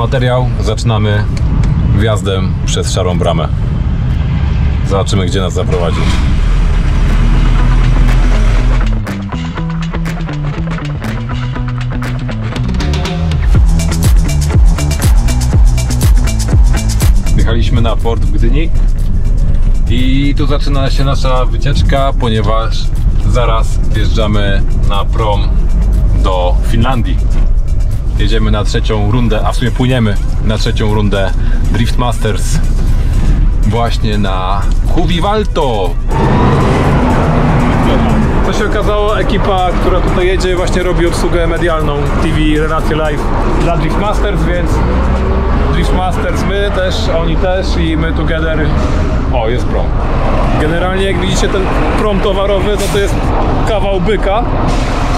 materiał. Zaczynamy wjazdem przez Szarą Bramę. Zobaczymy, gdzie nas zaprowadzi. Wjechaliśmy na port w Gdyni i tu zaczyna się nasza wycieczka, ponieważ zaraz wjeżdżamy na prom do Finlandii. Jedziemy na trzecią rundę, a w sumie płyniemy na trzecią rundę Drift Masters właśnie na Huvivalto. Co się okazało, ekipa, która tutaj jedzie, właśnie robi obsługę medialną TV, relacje live dla Drift Masters, więc Drift Masters my też, oni też i my together. O, jest prom. Generalnie jak widzicie, ten prom towarowy, no to jest kawał byka,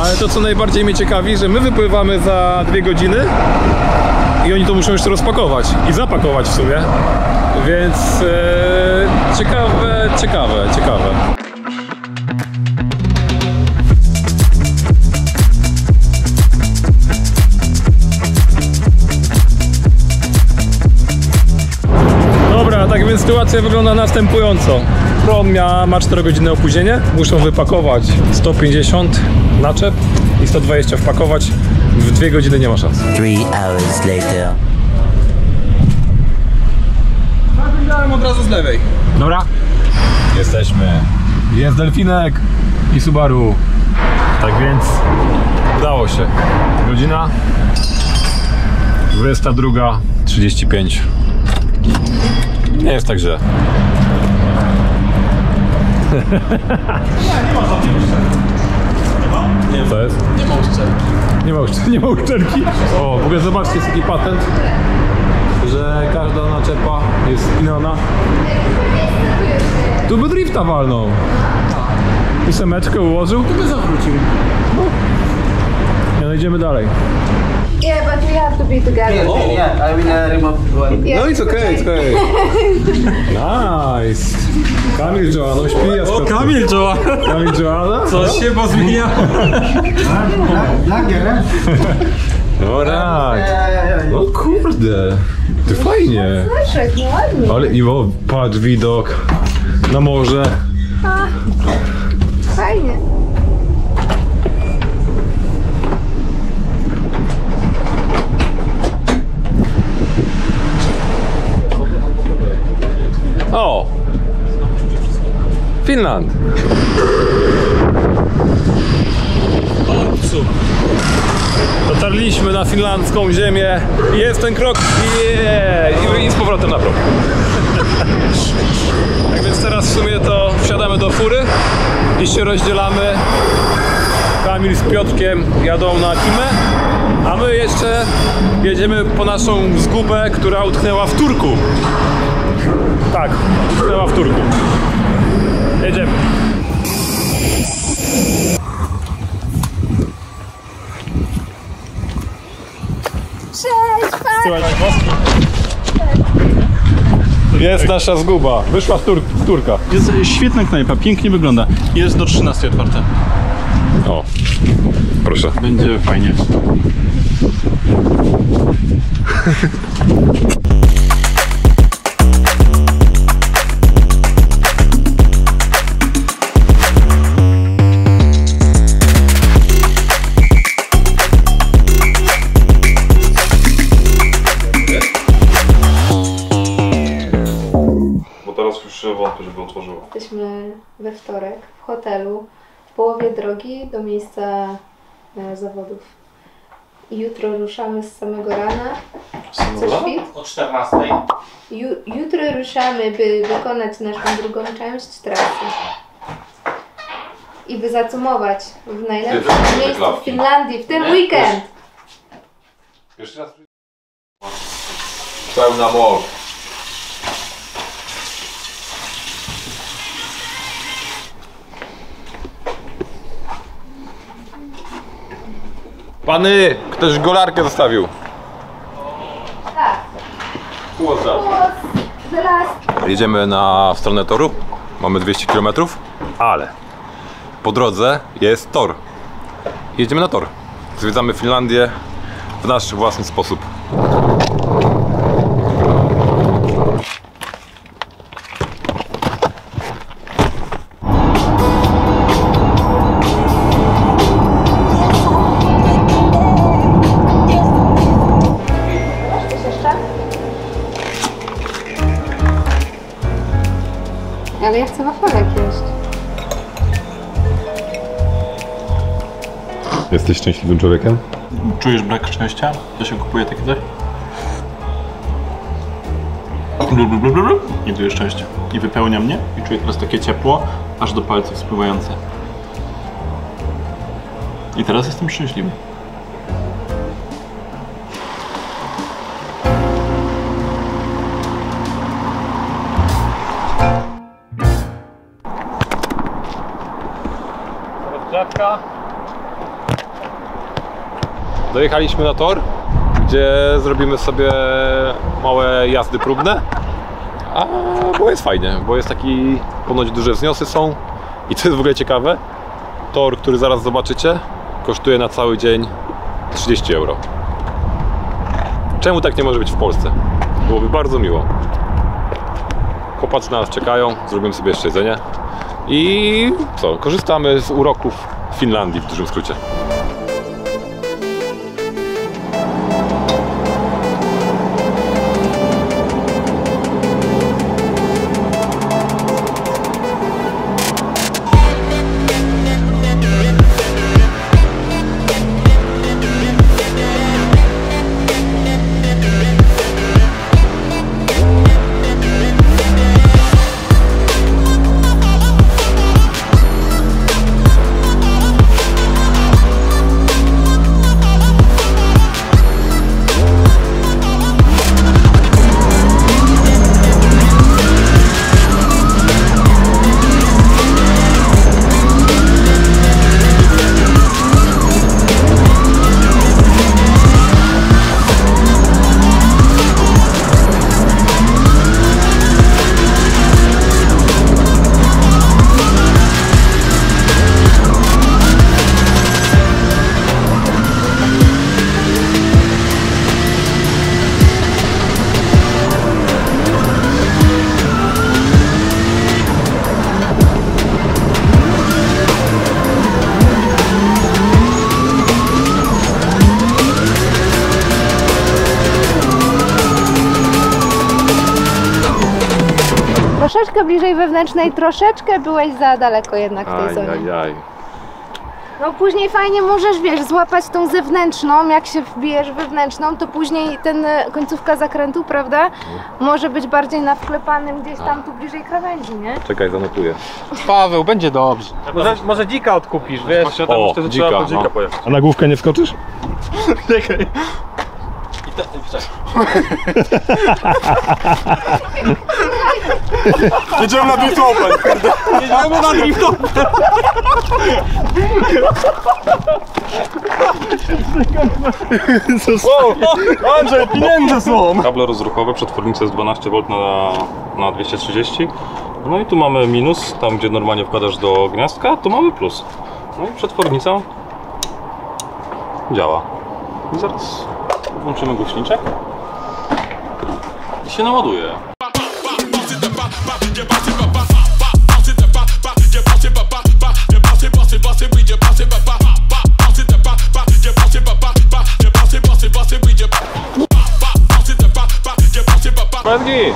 ale to co najbardziej mnie ciekawi, że my wypływamy za 2 godziny i oni to muszą jeszcze rozpakować i zapakować w sumie, więc ciekawe. Tak więc sytuacja wygląda następująco. Prom ma 4 godziny opóźnienie. Muszą wypakować 150 naczep i 120 wpakować. W 2 godziny nie ma szans. 3 hours later. Zabrałem od razu z lewej. Dobra. Jesteśmy. Jest delfinek i Subaru. Tak więc udało się. Godzina 22:35. Nie jest tak źle. Nie ma co jest? Nie ma uszczelki. Nie ma uszczelki. O, w ogóle zobaczcie, jest taki patent, że każda naczepa jest spinana. Tu by drifta walnął. I semeczkę ułożył. Tu by zawrócił. No. No idziemy dalej. Yeah, but we have to be together. Yeah, I will remove one. Yeah. No it's okay, it's okay. Nice. Kamil Joanna śpi. O, Kamil Joanna! Kamil Joanna? Co się pozmieniało? Alright. No kurde. To fajnie. Słyszeć, no ładnie. Ale i o, patrz, widok na morze. Fajnie. O! Finland! Dotarliśmy na finlandzką ziemię. Jest ten krok i z powrotem na prom. Tak więc teraz w sumie to wsiadamy do fury i się rozdzielamy. Kamil z Piotrkiem jadą na Kimę, a my jeszcze jedziemy po naszą zgubę, która utknęła w Turku. Tak, utknęła w Turku. Jedziemy. Cześć, fajnie. Jest nasza zguba. Wyszła z Turka. Jest świetna knajpa, pięknie wygląda. Jest do 13 otwarte. O, proszę. Będzie fajnie. Wątpię, żeby otworzyło. Jesteśmy we wtorek w hotelu, w połowie drogi do miejsca zawodów. I jutro ruszamy z samego rana, co świt. O 14. Jutro ruszamy, by wykonać naszą drugą część trasy. I by zacumować w najlepszym miejscu w Finlandii w ten weekend. Jeszcze raz. Pełna morz. Pany, ktoś golarkę zostawił. Tak. Jedziemy w stronę toru. Mamy 200 km, ale po drodze jest tor. Jedziemy na tor. Zwiedzamy Finlandię w nasz własny sposób. Ale ja chcę wafelek jeść. Jesteś szczęśliwym człowiekiem? Czujesz brak szczęścia? To się kupuje takie coś? I czuję szczęście. I wypełnia mnie. I czuję teraz takie ciepło, aż do palców spływające. I teraz jestem szczęśliwy. Rozgrzewka. Dojechaliśmy na tor, gdzie zrobimy sobie małe jazdy próbne. Bo jest fajnie, bo jest taki, ponoć duże wzniosy są. I co jest w ogóle ciekawe, tor, który zaraz zobaczycie, kosztuje na cały dzień 30 euro. Czemu tak nie może być w Polsce? Byłoby bardzo miło. Chłopacy na nas czekają, zrobimy sobie jeszcze jedzenie. I co, korzystamy z uroków Finlandii w dużym skrócie. Troszeczkę bliżej wewnętrznej, troszeczkę byłeś za daleko jednak w tej zonie. Ajajaj. No później fajnie możesz, wiesz, złapać tą zewnętrzną, jak się wbijesz w wewnętrzną, to później ten końcówka zakrętu, prawda, może być bardziej na wklepanym gdzieś tam tu bliżej krawędzi, nie? Czekaj, zanotuję. Paweł, będzie dobrze. Może dzika odkupisz, wiesz? Właśnie tam myślę, że trzeba po dzika pojechać. A na główkę nie wskoczysz? Czekaj. Jedziemy na Drift Open, kurde. Jedziemy na Drift Open. Andrzej, pieniądze są! Kable rozruchowe, przetwornica jest 12V na 230. No i tu mamy minus, tam gdzie normalnie wkładasz do gniazdka, tu mamy plus. No i przetwornica działa. I zaraz włączymy głośniczek i się naładuje. Pedgi!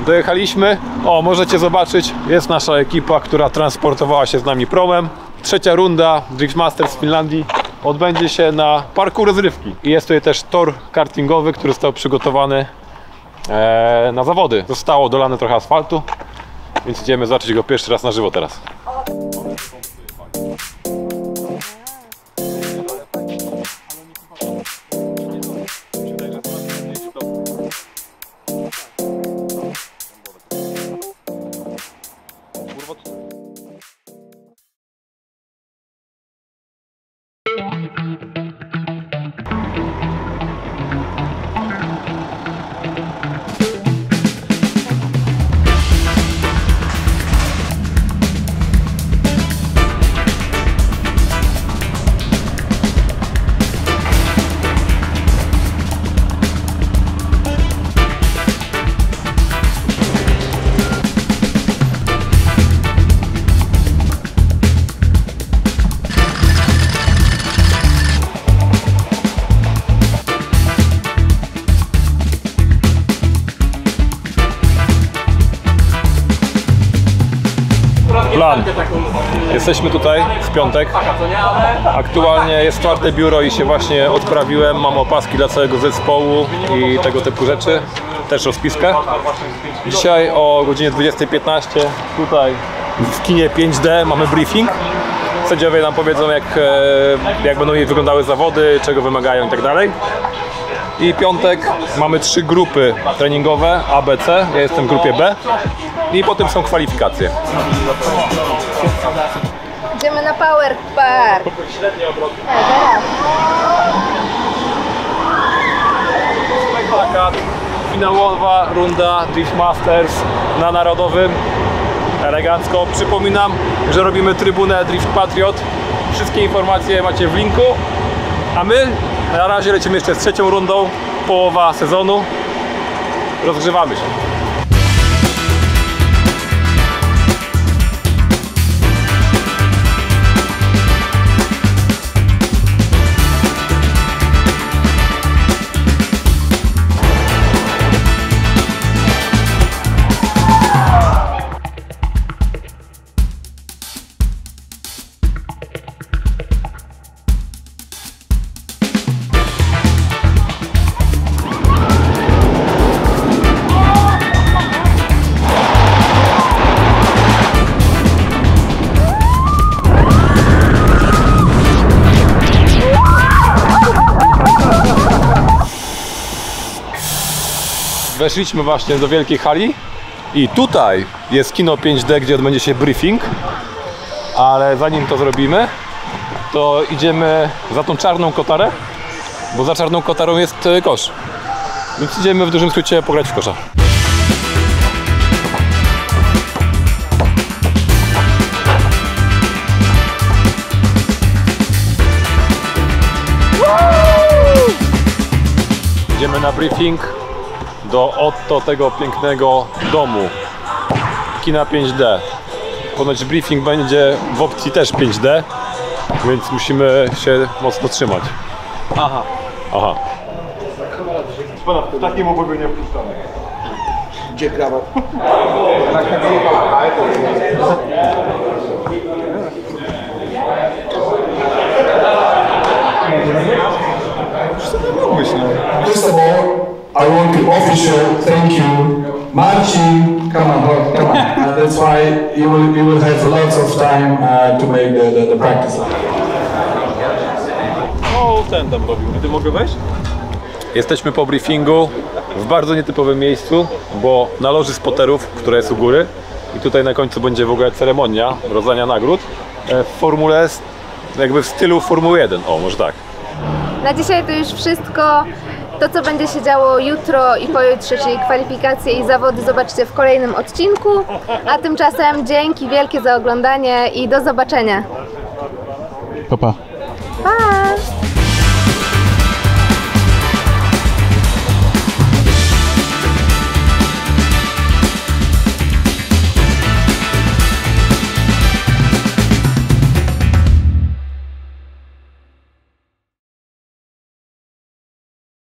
Dojechaliśmy. O, możecie zobaczyć, jest nasza ekipa, która transportowała się z nami promem. Trzecia runda Drift Masters w Finlandii odbędzie się na parku rozrywki. I jest tutaj też tor kartingowy, który został przygotowany na zawody. Zostało dolane trochę asfaltu, więc idziemy zobaczyć go pierwszy raz na żywo teraz. Jesteśmy tutaj w piątek. Aktualnie jest 4. biuro i się właśnie odprawiłem. Mam opaski dla całego zespołu i tego typu rzeczy. Też rozpiskę. Dzisiaj o godzinie 20:15 tutaj w kinie 5D mamy briefing. Sędziowie nam powiedzą, jak będą wyglądały zawody, czego wymagają i tak dalej. I piątek mamy 3 grupy treningowe A, B, C. Ja jestem w grupie B. I potem są kwalifikacje. Idziemy na Power Park. Plakat. Finałowa runda Drift Masters na Narodowym. Elegancko. Przypominam, że robimy trybunę Drift Patriot. Wszystkie informacje macie w linku. A my na razie lecimy jeszcze z 3. rundą. Połowa sezonu. Rozgrzewamy się. Weszliśmy właśnie do wielkiej hali i tutaj jest kino 5D, gdzie odbędzie się briefing, ale zanim to zrobimy, to idziemy za tą czarną kotarę, bo za czarną kotarą jest kosz, więc idziemy w dużym skrócie pograć w kosza. Idziemy na briefing do oto tego pięknego domu kina 5D. Ponoć briefing będzie w opcji też 5D, więc musimy się mocno trzymać. Aha. W takim obozie nie wpuszczamy. Gdzie krawat? First of all, I want to officially thank you, Marcin. Come on. That's why you will have lots of time to make the practice. O, ten tam robił. Gdy mogę wejść? Jesteśmy po briefingu w bardzo nietypowym miejscu, bo na loży spoterów, która jest u góry, i tutaj na końcu będzie w ogóle ceremonia rozdania nagród w formule, jakby w stylu Formuły 1. O, może tak. Na dzisiaj to już wszystko. To, co będzie się działo jutro i pojutrze, czyli kwalifikacje i zawody, zobaczcie w kolejnym odcinku. A tymczasem dzięki wielkie za oglądanie i do zobaczenia. Pa. Pa!